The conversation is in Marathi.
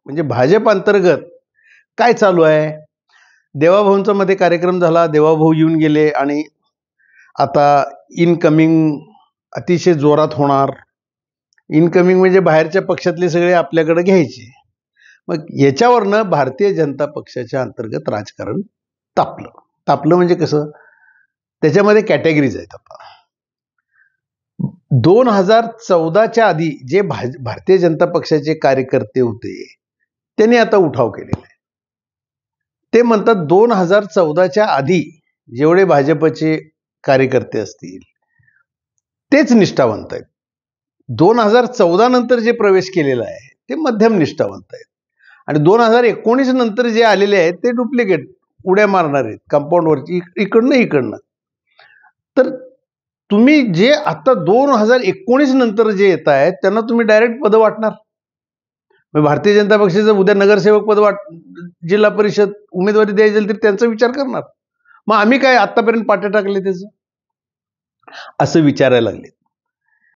म्हणजे भाजप अंतर्गत काय चालू आहे. देवाभाऊंचा मध्ये कार्यक्रम झाला, देवाभाऊ येऊन गेले आणि आता इनकमिंग अतिशय जोरात होणार. इनकमिंग म्हणजे बाहेरच्या पक्षातले सगळे आपल्याकडे घ्यायचे. मग याच्यावरनं भारतीय जनता पक्षाच्या अंतर्गत राजकारण तापलं म्हणजे कसं, त्याच्यामध्ये कॅटेगरीज आहेत. आता 2014च्या आधी जे भारतीय जनता पक्षाचे कार्यकर्ते होते त्यांनी आता उठाव केलेला आहे. ते म्हणतात 2014च्या आधी जेवढे भाजपचे कार्यकर्ते असतील तेच निष्ठावंत आहेत. 2014 नंतर जे प्रवेश केलेला आहे ते मध्यम निष्ठावंत आहेत आणि 2019 नंतर जे आलेले आहेत ते डुप्लिकेट उड्या मारणार आहेत कंपाऊंडवरची इकडनं. तर तुम्ही जे आता 2019 नंतर जे येत आहेत त्यांना तुम्ही डायरेक्ट पद वाटणार. भारतीय जनता पक्षाचं उद्या नगरसेवक पद जिल्हा परिषद उमेदवारी द्यायची तर त्यांचा विचार करणार. मग आम्ही काय आतापर्यंत पाट्या टाकले त्याचं असं विचारायला लागले.